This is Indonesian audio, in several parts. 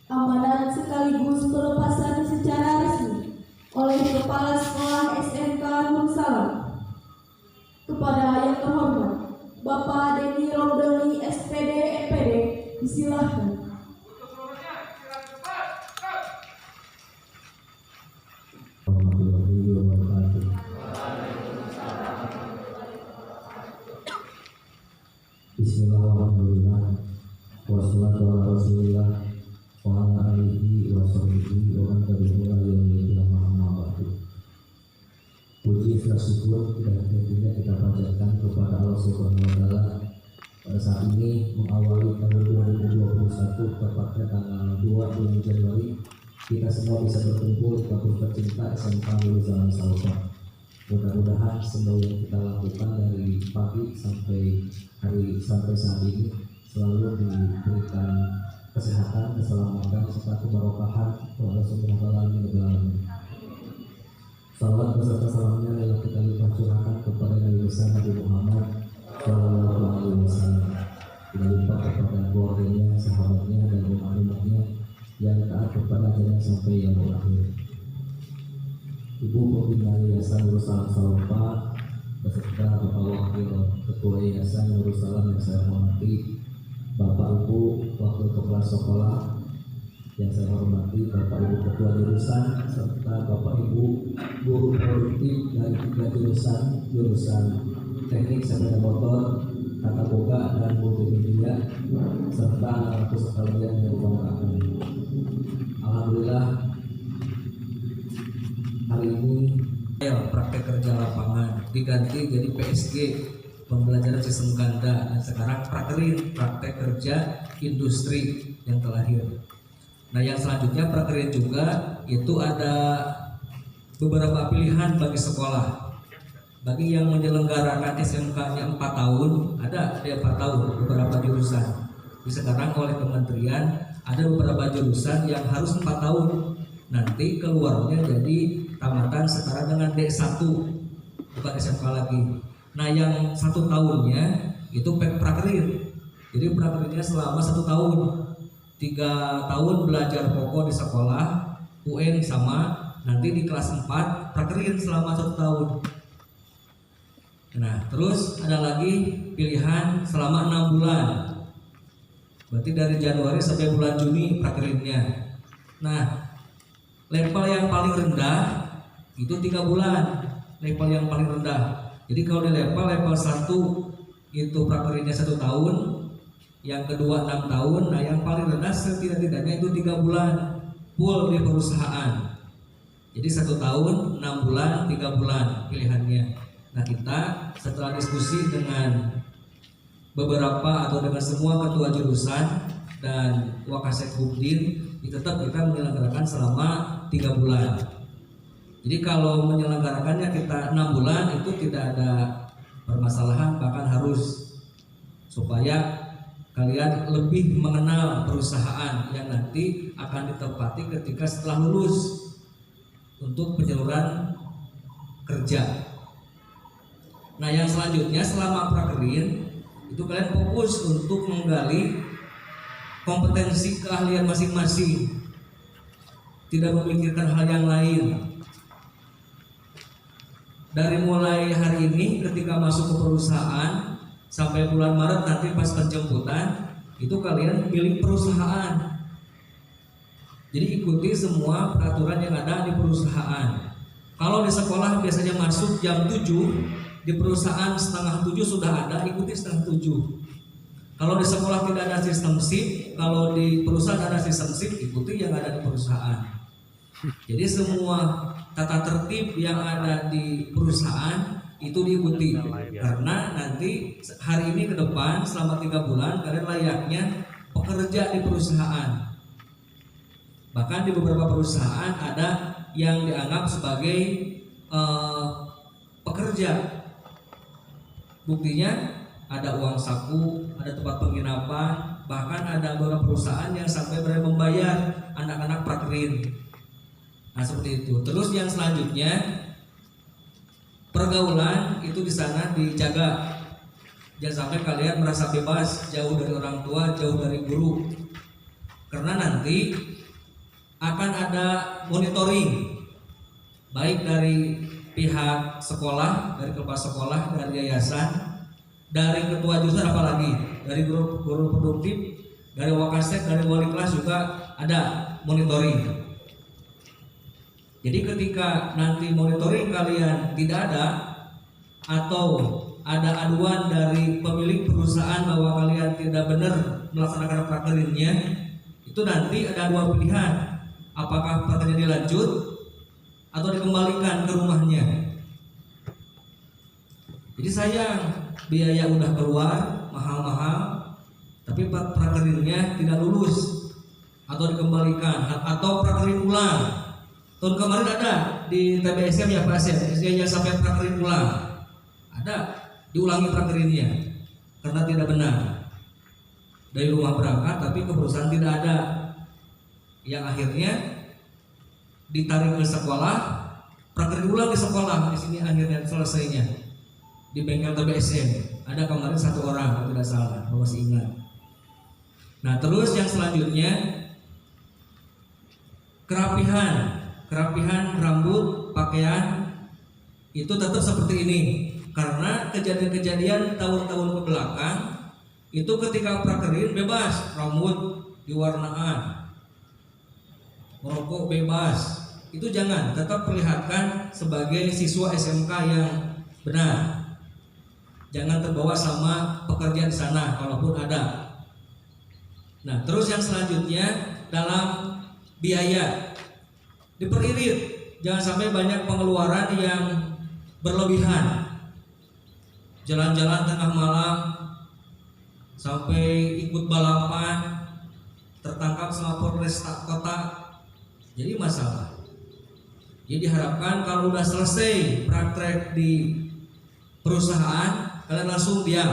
Amanat sekaligus pelepasan secara resmi oleh Kepala Sekolah SMK Nur Salam kepada yang terhormat Bapak Denny Romdoni SPD MPD, disilahkan. Bismillahirrahmanirrahim. Wassalatu ala rasulillah wa ala alihi wa sahbihi wa man tabi'ahum ila yaumil ba'du. Puji syukur dan tentunya kita panjatkan kepada Allah Subhanahu wa taala pada saat ini mengawali tahun 2021 tepatnya tanggal 2 bulan Januari kita semua bisa berkumpul di kampus tercinta SMK Nur Salam Salva. Mudah-mudahan semua yang kita lakukan dari pagi sampai saat ini selalu diberikan kesehatan, keselamatan, serta keberkahan oleh Subhanahu wa taala. Salawat beserta salamnya yang kita limpah curahkan kepada Nabi besar Nabi Muhammad Sallallahu Alaihi Wasallam. Kita limpah kepada keluarganya, sahabatnya, dan umat-umatnya yang taat kepada jalan sampai yang berakhir. Ibu Pembina Yayasan Nur Salam Salva beserta Bapak Wakil Ketua Yayasan Nur Salam yang saya hormati, Bapak Ibu Wakil Kepala Sekolah yang saya hormati, Bapak Ibu Ketua Jurusan, serta Bapak Ibu Guru Politik dari 3 jurusan Teknik Sepeda Motor, Tata Boga, dan Multimedia, serta anak-anakku sekalian yang dibanggakan. Alhamdulillah hari ini praktek kerja lapangan diganti jadi PSG, pembelajaran sistem ganda, dan sekarang praktek kerja industri yang terlahir. Nah, yang selanjutnya prakerin juga itu ada beberapa pilihan bagi sekolah. Bagi yang menyelenggarakan SMK-nya 4 tahun, ada 4 tahun beberapa jurusan. Sekarang oleh kementerian ada beberapa jurusan yang harus 4 tahun. Nanti keluarnya jadi tamatan setara dengan D1, bukan SMK lagi. Nah, yang 1 tahunnya itu prakerin. Jadi prakerinnya selama 1 tahun. 3 tahun belajar pokok di sekolah, UN sama, nanti di kelas 4 prakerin selama 1 tahun. Nah, terus ada lagi pilihan selama 6 bulan. Berarti dari Januari sampai bulan Juni prakerinnya. Nah, level yang paling rendah itu 3 bulan. Level yang paling rendah. Jadi kalau di level 1 itu prakerinnya 1 tahun, yang kedua 6 tahun, nah yang paling rendah setidak-tidaknya itu 3 bulan full di perusahaan. Jadi 1 tahun, 6 bulan, 3 bulan pilihannya. Nah, kita setelah diskusi dengan beberapa atau dengan semua ketua jurusan dan Wakasek Hubdin, tetap kita menyelenggarakan selama 3 bulan. Jadi kalau menyelenggarakannya kita 6 bulan itu tidak ada permasalahan, bahkan harus supaya kalian lebih mengenal perusahaan yang nanti akan ditempati ketika setelah lulus untuk penyaluran kerja. Nah, yang selanjutnya selama prakerin itu kalian fokus untuk menggali kompetensi keahlian masing-masing, tidak memikirkan hal yang lain. Dari mulai hari ini ketika masuk ke perusahaan sampai bulan Maret nanti pas penjemputan itu kalian milik perusahaan. Jadi ikuti semua peraturan yang ada di perusahaan. Kalau di sekolah biasanya masuk jam 7, di perusahaan setengah 7 sudah ada, ikuti setengah 7. Kalau di sekolah tidak ada sistem shift, kalau di perusahaan ada sistem shift, ikuti yang ada di perusahaan. Jadi semua tata tertib yang ada di perusahaan itu diikuti, karena nanti hari ini ke depan selama 3 bulan kalian layaknya pekerja di perusahaan. Bahkan di beberapa perusahaan ada yang dianggap sebagai pekerja. Buktinya ada uang saku, ada tempat penginapan, bahkan ada beberapa perusahaan yang sampai berani membayar anak-anak prakerin. Nah, seperti itu. Terus yang selanjutnya, pergaulan itu di sana dijaga. Jangan sampai kalian merasa bebas, jauh dari orang tua, jauh dari guru. Karena nanti akan ada monitoring, baik dari pihak sekolah, dari kepala sekolah, dari yayasan, dari ketua jurusan, apalagi dari guru produktif, dari wakasek, dari wali kelas juga ada monitoring. Jadi ketika nanti monitoring kalian tidak ada, atau ada aduan dari pemilik perusahaan bahwa kalian tidak benar melaksanakan prakerinnya, itu nanti ada 2 pilihan. Apakah prakerinnya dilanjut atau dikembalikan ke rumahnya. Jadi sayang, biaya udah keluar mahal-mahal, tapi prakerinnya tidak lulus atau dikembalikan, atau prakerin ulang. Tahun kemarin ada di TBSM ya Pak Asep, usianya sampai prakerin ulang, ada diulangi prakerinnya karena tidak benar. Dari rumah berangkat tapi ke perusahaan tidak ada, yang akhirnya ditarik ke sekolah, prakerin ulang di sekolah. Di sini akhirnya selesainya di bengkel TBSM. Ada kemarin 1 orang kalau tidak salah, kalau masih ingat. Nah, terus yang selanjutnya kerapihan rambut, pakaian itu tetap seperti ini, karena kejadian-kejadian tahun-tahun ke belakang itu ketika prakerin bebas, rambut diwarnaan, merokok bebas. Itu jangan, tetap perlihatkan sebagai siswa SMK yang benar. Jangan terbawa sama pekerjaan di sana kalaupun ada. Nah, terus yang selanjutnya dalam biaya diperirit, jangan sampai banyak pengeluaran yang berlebihan. Jalan-jalan tengah malam, sampai ikut balapan, tertangkap sama Polres kota, jadi masalah. Jadi diharapkan kalau udah selesai praktek di perusahaan, kalian langsung diam,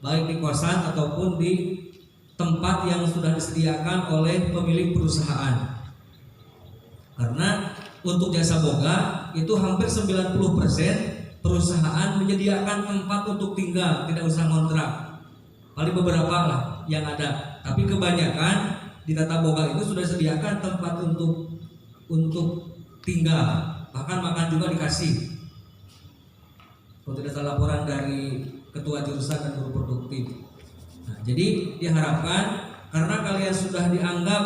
baik di kosan ataupun di tempat yang sudah disediakan oleh pemilik perusahaan. Karena untuk jasa boga itu hampir 90% perusahaan menyediakan tempat untuk tinggal, tidak usah kontrak. Paling beberapa lah yang ada, tapi kebanyakan di tata boga itu sudah disediakan tempat untuk tinggal, bahkan makan juga dikasih. Kalau tidak salah laporan dari ketua jurusan dan guru produktif. Nah, jadi diharapkan karena kalian sudah dianggap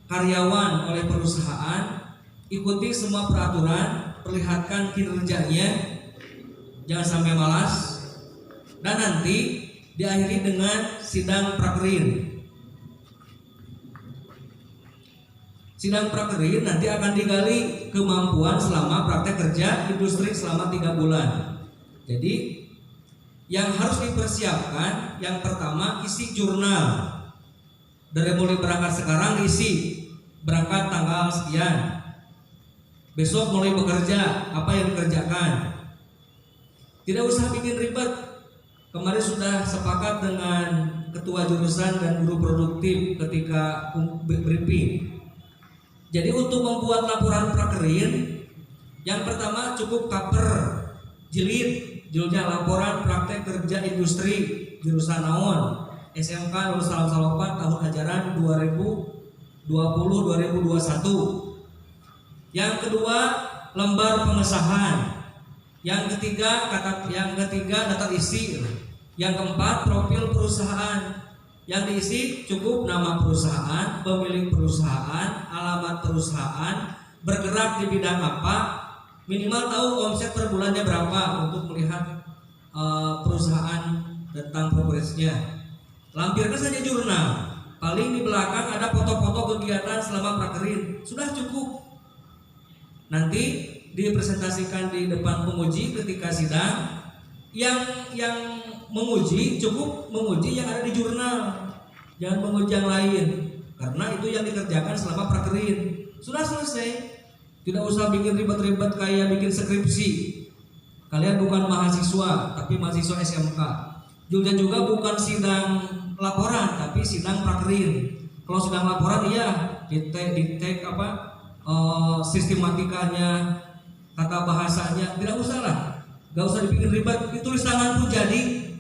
karyawan oleh perusahaan, ikuti semua peraturan, perlihatkan kinerjanya, jangan sampai malas, dan nanti diakhiri dengan sidang prakerin. Sidang prakerin nanti akan digali kemampuan selama praktek kerja industri selama 3 bulan. Jadi yang harus dipersiapkan, yang pertama isi jurnal. Dari mulai berangkat sekarang isi, berangkat tanggal sekian, besok mulai bekerja, apa yang dikerjakan. Tidak usah bikin ribet. Kemarin sudah sepakat dengan ketua jurusan dan guru produktif ketika briefing. Jadi untuk membuat laporan prakerin, yang pertama cukup cover judulnya laporan praktek kerja industri jurusan naon SMK Nur Salam Salopan tahun ajaran 2020-2021. Yang kedua lembar pengesahan. Yang ketiga daftar isi. Yang keempat profil perusahaan. Yang diisi cukup nama perusahaan, pemilik perusahaan, alamat perusahaan, bergerak di bidang apa, minimal tahu omset per bulannya berapa untuk melihat perusahaan tentang progresnya. Lampirkan saja jurnal. Paling di belakang ada foto-foto kegiatan selama prakerin, sudah cukup. Nanti dipresentasikan di depan penguji ketika sidang. Yang menguji cukup menguji yang ada di jurnal, jangan menguji yang lain, karena itu yang dikerjakan selama prakerin. Sudah selesai, tidak usah bikin ribet-ribet kayak bikin skripsi. Kalian bukan mahasiswa, tapi mahasiswa SMK. Juga bukan sidang laporan, tapi sidang prakerin. Kalau sidang laporan iya di-take sistematikanya, tata bahasanya, tidak usah lah. Gak usah dibikin ribet, ditulis tangan pun jadi.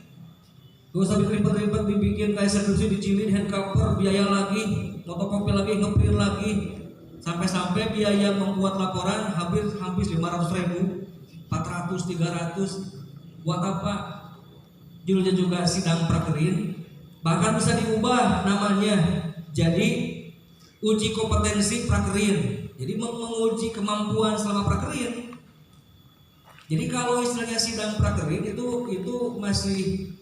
Gak usah bikin ribet-ribet dibikin kayak skripsi, dicilin hand cover, biaya lagi, fotokopi lagi, ngeprint lagi, sampai biaya membuat laporan hampir 500.000, 400, 300. Buat apa? Judulnya juga sidang prakerin, bahkan bisa diubah namanya jadi uji kompetensi prakerin. Jadi menguji kemampuan selama prakerin. Jadi kalau istilahnya sidang prakerin itu masih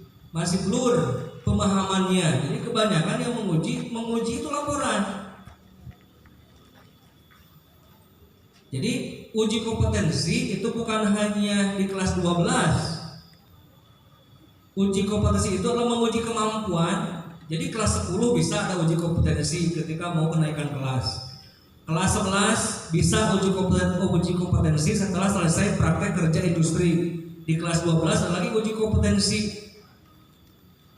blur pemahamannya. Jadi kebanyakan yang menguji itu laporan. Jadi uji kompetensi itu bukan hanya di kelas 12. Uji kompetensi itu adalah menguji kemampuan. Jadi kelas 10 bisa ada uji kompetensi ketika mau kenaikan kelas. Kelas 11 bisa uji kompetensi setelah selesai praktek kerja industri. Di kelas 12 ada lagi uji kompetensi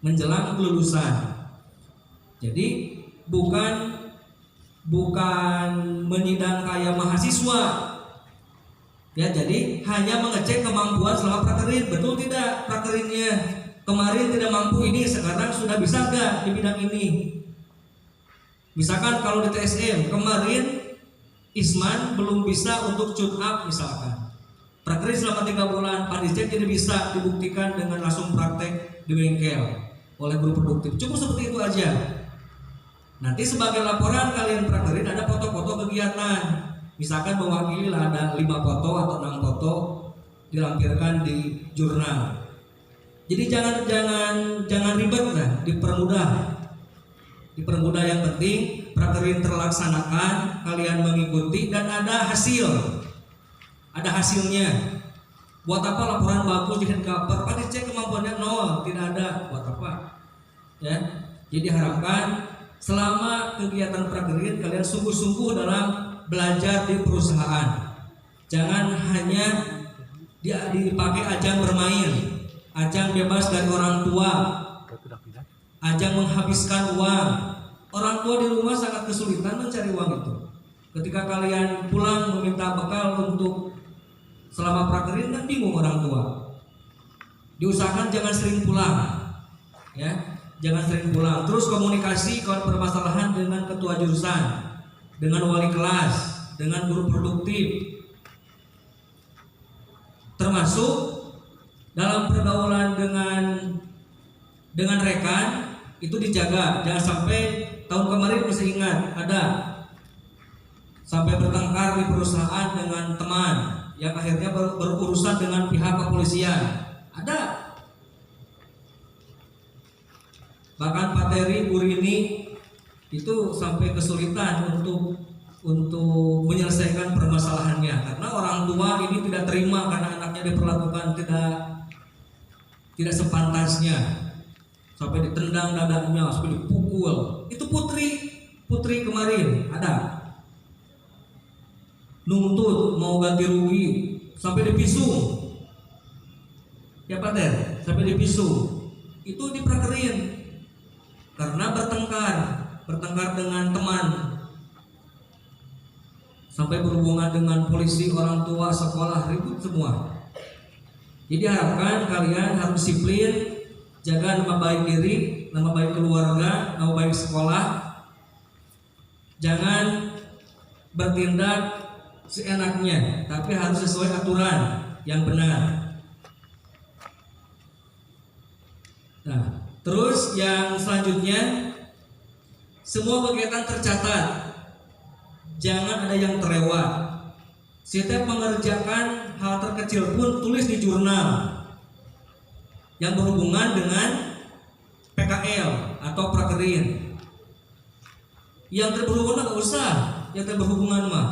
menjelang kelulusan. Jadi bukan menyidang kayak mahasiswa. Ya, jadi hanya mengecek kemampuan selama prakerin. Betul tidak prakerinnya? Kemarin tidak mampu ini, sekarang sudah bisa enggak di bidang ini? Misalkan kalau di TSM kemarin Isman belum bisa untuk tune up misalkan. Prakerin selama 3 bulan, Pandicek jadi bisa dibuktikan dengan langsung praktek di bengkel oleh guru produktif. Cukup seperti itu aja. Nanti sebagai laporan kalian prakerin ada foto-foto kegiatan. Misalkan mewakili lah ada 5 foto atau 6 foto dilampirkan di jurnal. Jadi jangan ribet lah, dipermudah. Yang penting prakerin terlaksanakan, kalian mengikuti dan ada hasilnya. Buat apa laporan bagus di hand cover, Pandicek kemampuannya 0, tidak ada. Buat apa? Ya. Jadi harapkan selama kegiatan prakerin kalian sungguh-sungguh dalam belajar di perusahaan. Jangan hanya dipakai ajang bermain, ajang bebas dari orang tua, ajang menghabiskan uang. Orang tua di rumah sangat kesulitan mencari uang itu. Ketika kalian pulang meminta bekal untuk selama prakerin, kan bingung orang tua. Diusahakan jangan sering pulang, ya, jangan sering pulang. Terus komunikasi kalau permasalahan dengan ketua jurusan, dengan wali kelas, dengan guru produktif, termasuk dalam pergaulan dengan rekan itu dijaga. Jangan sampai tahun kemarin masih ingat ada sampai bertengkar di perusahaan dengan teman yang akhirnya berurusan dengan pihak kepolisian. Ada. Bahkan Pak Teri Burini itu sampai kesulitan untuk menyelesaikan permasalahannya karena orang tua ini tidak terima karena anaknya diperlakukan tidak sepantasnya, sampai ditendang dadanya, sampai dipukul. Itu putri kemarin ada nuntut mau ganti rugi sampai dipisung. Ya Pak Ter, sampai dipisung. Itu di prakerin. karena bertengkar dengan teman, sampai berhubungan dengan polisi, orang tua, sekolah, ribut semua. Jadi harapkan kalian harus disiplin, jaga nama baik diri, nama baik keluarga, nama baik sekolah. Jangan bertindak seenaknya, tapi harus sesuai aturan yang benar. Nah, terus yang selanjutnya, semua kegiatan tercatat, jangan ada yang terlewat. Setiap mengerjakan hal terkecil pun tulis di jurnal yang berhubungan dengan PKL atau prakerin. Yang berhubungan nggak usah, yang berhubungan mah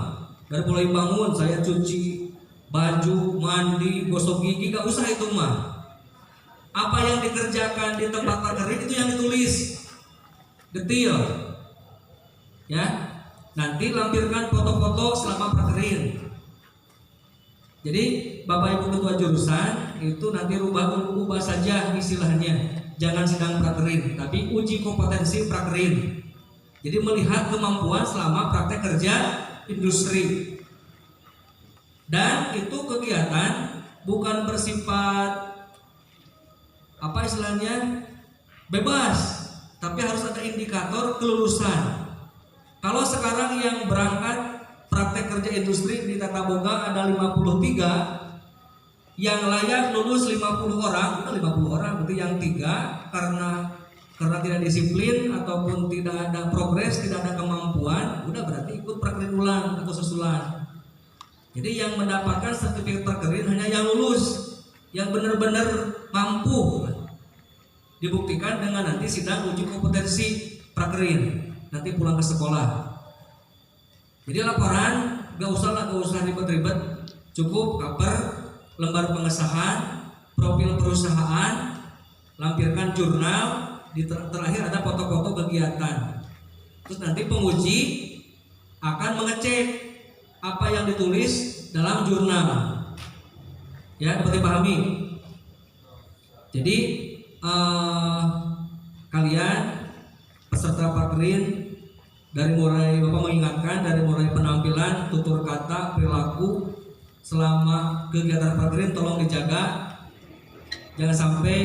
dari mulai bangun saya cuci baju, mandi, gosok gigi, nggak usah itu mah. Apa yang dikerjakan di tempat prakerin itu yang ditulis detail, ya. Nanti lampirkan foto-foto selama prakerin. Jadi Bapak Ibu Ketua Jurusan itu nanti ubah saja istilahnya, jangan sedang prakerin, tapi uji kompetensi prakerin. Jadi melihat kemampuan selama praktek kerja industri. Dan itu kegiatan bukan bersifat apa istilahnya bebas, tapi harus ada indikator kelulusan. Kalau sekarang yang berangkat praktek kerja industri di Tata Boga ada 53, yang layak lulus 50 orang, itu 50 orang, berarti yang 3 karena tidak disiplin ataupun tidak ada progres, tidak ada kemampuan, udah berarti ikut prakerin ulang atau susulan. Jadi yang mendapatkan sertifikat prakerin hanya yang lulus, yang benar-benar mampu. Dibuktikan dengan nanti sidang uji kompetensi prakerin, nanti pulang ke sekolah. Jadi laporan gak usah ribet-ribet, cukup cover, lembar pengesahan, profil perusahaan, lampirkan jurnal, terakhir ada foto-foto kegiatan. Terus nanti penguji akan mengecek apa yang ditulis dalam jurnal. Ya, dapat dipahami. Jadi kalian peserta prakerin, dari mulai Bapak mengingatkan, dari mulai penampilan, tutur kata, perilaku selama kegiatan prakerin tolong dijaga. Jangan sampai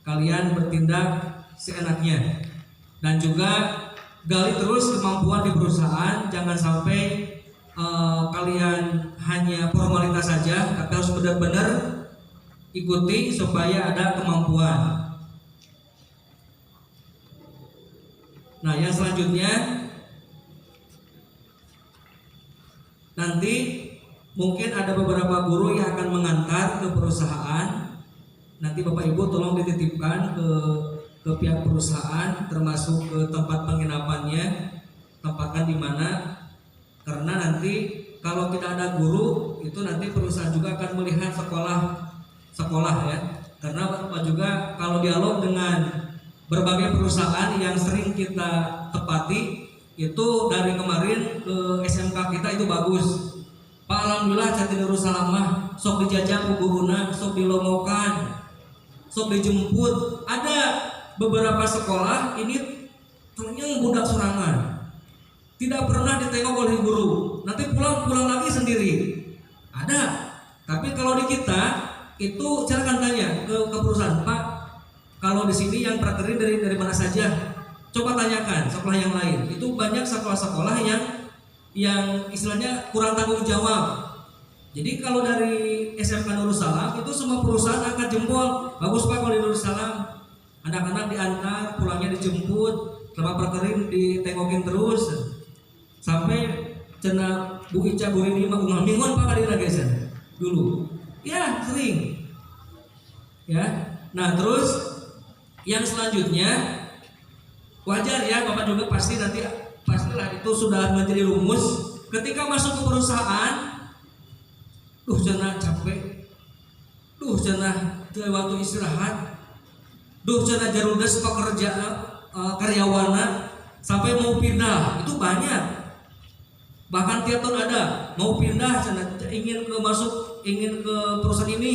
kalian bertindak seenaknya. Dan juga gali terus kemampuan di perusahaan, jangan sampai kalian hanya formalitas saja, tapi harus benar-benar ikuti supaya ada kemampuan. Nah, yang selanjutnya nanti mungkin ada beberapa guru yang akan mengantar ke perusahaan. Nanti Bapak Ibu tolong dititipkan ke pihak perusahaan, termasuk ke tempat penginapannya, tempatkan di mana. Karena nanti kalau tidak ada guru, itu nanti perusahaan juga akan melihat sekolah ya. Karena Bapak juga kalau dialog dengan berbagai perusahaan yang sering kita tepati, itu dari kemarin ke SMK kita itu bagus. Pak, alhamdulillah Jatinursalam mah sok dijajak ku guruna, sok dilongokan, sok dijemput. Ada beberapa sekolah ini ternyata budak sorangan, tidak pernah ditengok oleh guru, nanti pulang lagi sendiri. Ada. Tapi kalau di kita itu silakan tanya ke perusahaan, Pak, kalau di sini yang prakerin dari mana saja? Coba tanyakan sekolah yang lain. Itu banyak sekolah-sekolah yang istilahnya kurang tanggung jawab. Jadi kalau dari SMK Nursalam itu semua perusahaan angkat jempol, bagus Pak kalau di Nursalam. Anak-anak diantar, pulangnya dijemput, selama prakerin ditengokin terus. Sampai cena Bu Ica Bu Rini mah mingon Pak kadina geus dulu. Ya, sering. Ya. Nah, terus yang selanjutnya wajar ya, Bapak juga pastilah itu sudah menjadi rumus. Ketika masuk ke perusahaan, cenah capek, cenah teu waktu istirahat, cenah jarudes karyawana sampai mau pindah, itu banyak. Bahkan tiap tahun ada mau pindah, cenah ingin ke perusahaan ini,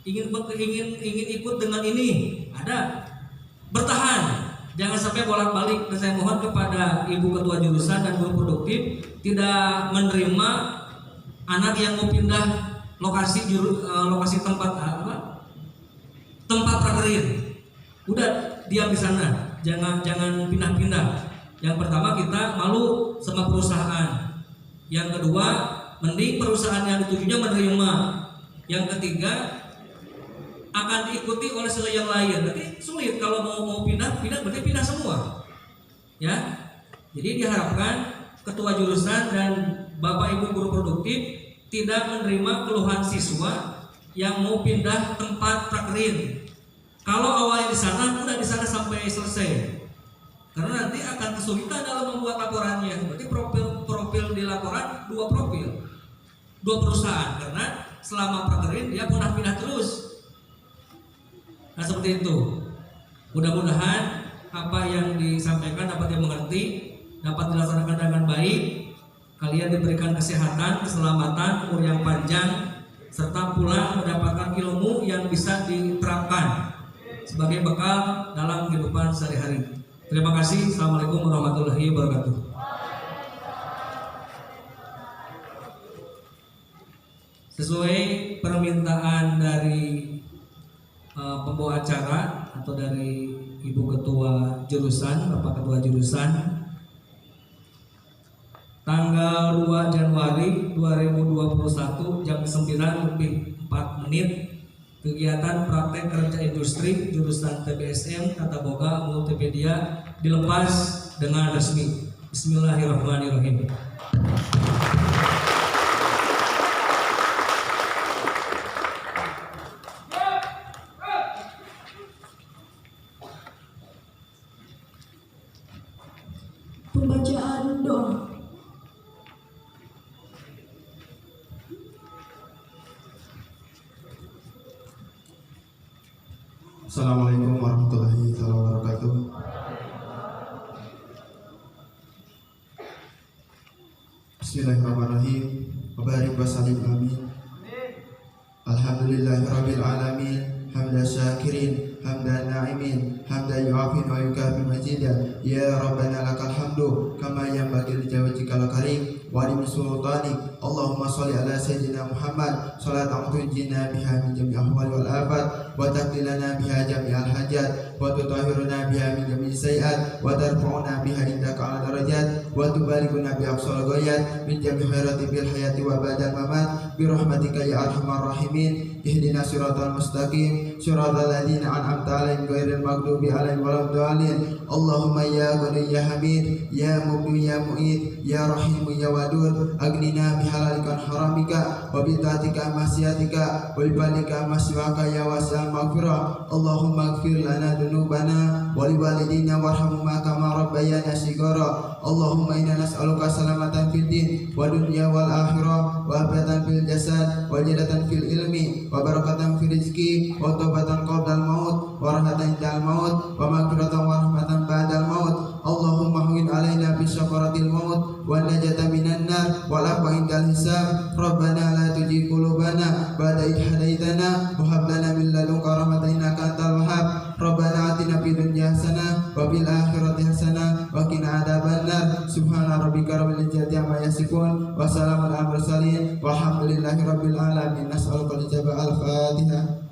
ingin ikut dengan ini, ada. Bertahan, Jangan sampai bolak-balik. Dan saya mohon kepada Ibu Ketua Jurusan dan Guru Produktif tidak menerima anak yang mau pindah lokasi tempat tempat prakerin. Udah diam di sana, jangan pindah-pindah. Yang pertama, kita malu sama perusahaan. Yang kedua, mending perusahaan yang ditujunya menerima. Yang ketiga, akan diikuti oleh yang lain. Nanti sulit kalau mau pindah berarti pindah semua. Ya. Jadi diharapkan ketua jurusan dan Bapak Ibu guru produktif tidak menerima keluhan siswa yang mau pindah tempat prakerin. Kalau awalnya di sana, udah di sana sampai selesai. Karena nanti akan kesulitan dalam membuat laporannya. Berarti profil di laporan dua perusahaan. Karena selama prakerin dia pindah terus. Nah seperti itu. Mudah-mudahan apa yang disampaikan dapat dimengerti, dapat dilaksanakan dengan baik. Kalian diberikan kesehatan, keselamatan, umur yang panjang, serta pulang mendapatkan ilmu yang bisa diterapkan sebagai bekal dalam kehidupan sehari-hari. Terima kasih. Assalamualaikum warahmatullahi wabarakatuh. Sesuai permintaan dari pembawa acara atau dari Ibu Ketua Jurusan, Bapak Ketua Jurusan, tanggal 2 Januari 2021 jam 9:04 kegiatan praktek kerja industri jurusan TBSM Tata Boga Multimedia dilepas dengan resmi. Bismillahirrahmanirrahim. Pembacaan doa. Assalamualaikum warahmatullahi wabarakatuh. Bismillahirrahmanirrahim. Wabarik wasallim amin. Alhamdulillahirabbil alamin. Hamdan syakirin, hamdan na'imin, hamdan yu'afin wa yukafi majidan. Ya Rabbana lakal hamdu kama yanbaghi li wajhikal karim wa li sultanik. Allahumma sholli ala sayyidina Muhammad sholatan tunjina biha min jami'i ahwal wal afat wa taqlilana biha jami'al hajat wa tutahhiruna biha min jami'i sayiat wa tarfa'una biha indaka ala darajat wa tubalighuna bi aqsal ghayat min jami'i khairati bil hayati wa ba'dal mamat bi rahmatika ya arhamar rahimin. Ihdina siratal mustaqim siratal ladzina an'amta 'alaihim ghairil maghdubi 'alaihim waladdallin. Allahumma ya ghani ya hamid ya mubdi ya mu'id ya rahim ya wadud agnina bihalalika haramika wa bitaatika masyiatika wa bibalika masyiwaka ya wasi'al maghfirah. Allahumma ighfir lana dzunubana wa liwalidina warhamhuma kama rabbayana shighara. Allahumma inna nas'aluka salamatan fid din wa dunya wal akhirah wa afatan fil jasad wa jadatan fil ilmi wa barakatan fil rizqi wa taubatan qabla al maut wa rahmatan indal maut wa maghfiratan wa rahmatan ba'dal maut. Allahumma hawwin alaina bi syafaratil maut wa najata minan nar wa la indal hisab. Rabbana la tuzigh qulubana ba'da idh hadaitana wa hab lana min ladunka rahmatan innaka antal wahhab. Rabbana atina fid dunya hasanah wa fil akhirati hasanah wa qina adzabannar. Subhana rabbika rabbil izzati amma yasifun wa salamun alal mursalin walhamdulillahi rabbil alamin. Nas'aluka al-ijabah. Al-Fatihah.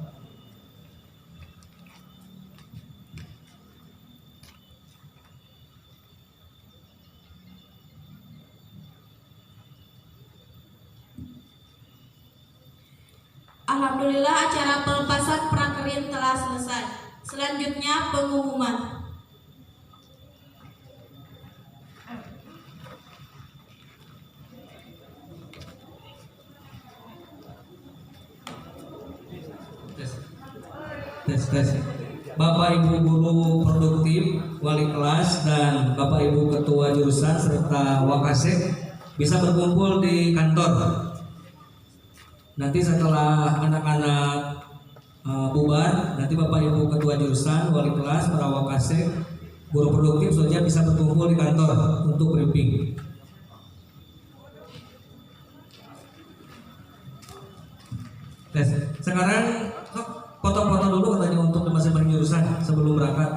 Alhamdulillah, acara pelepasan prakerin telah selesai. Selanjutnya pengumuman. Tes. Bapak Ibu guru produktif, wali kelas, dan Bapak Ibu ketua jurusan serta wakasek bisa berkumpul di kantor. Nanti setelah anak-anak bubar, nanti Bapak Ibu ketua jurusan, wali kelas, para wakasek, guru produktif saja bisa berkumpul di kantor untuk briefing. Tes. Sekarang foto-foto dulu katanya untuk masing-masing jurusan sebelum berangkat.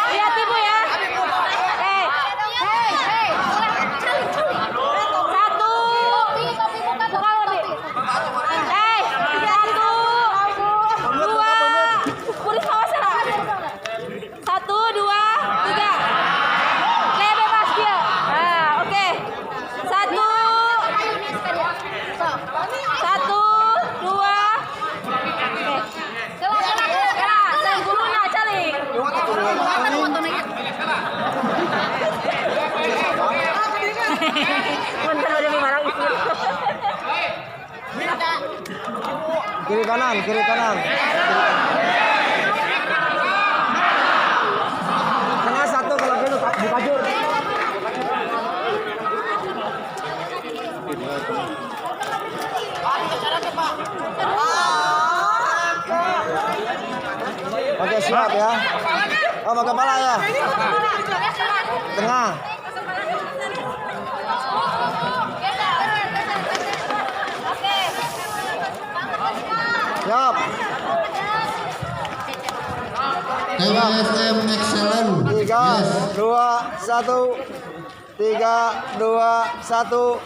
Lihat ibu ya. Hei. Satu. Bukan lebih. Hei, satu. Dua. Kuris awas ya. Satu, dua, tiga. Lebe bebas dia. Nah, oke. Satu. Satu, dua. Saling guluna, saling. Bentar udah dimarah itu. Kiri kanan, kiri kanan. Tengah satu kalau gitu dikajur. Oke, siap ya. Oh, mau kepala ya. Tengah. Siap. MSM excellent. 3, 2, 1. 3, 2, 1.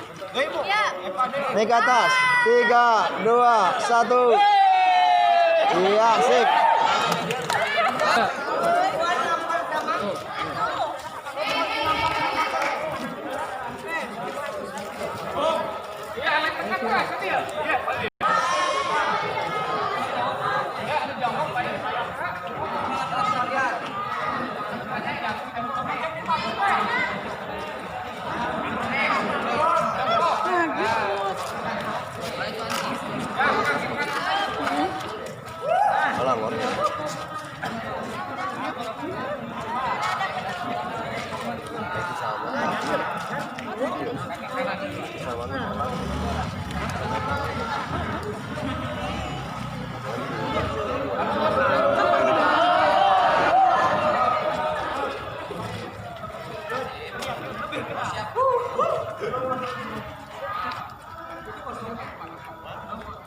Naik ke atas. 3, 2, 1. Iya, sip. Alah, Bor.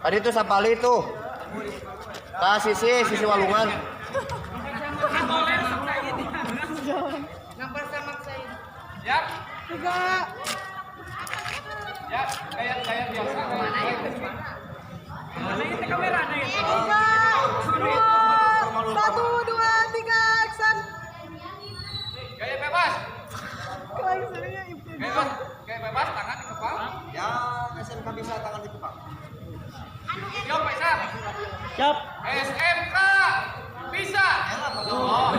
Tadi itu Sapali itu. Ke sisi Walungan. Satu, dua, tiga, action. Gaya bebas. Bebas. Gaya bebas, tangan di kepala. Yang SMK bisa tangan di kepala. Yo, Faisal. Siap. SMK bisa. Oh.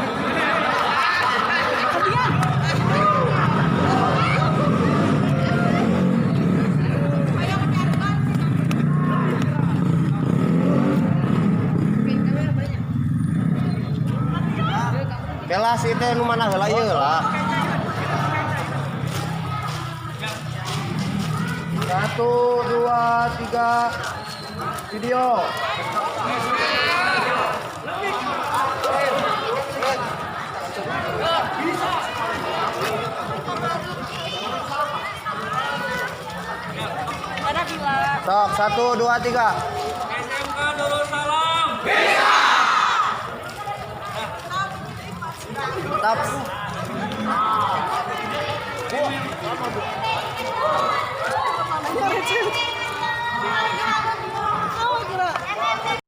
Kelas itu nu mana heula ieu lah. 1, 2, 3. Video. Sok, 1, 2, 3. SMK Darussalam. Tap. Ayo, Richard.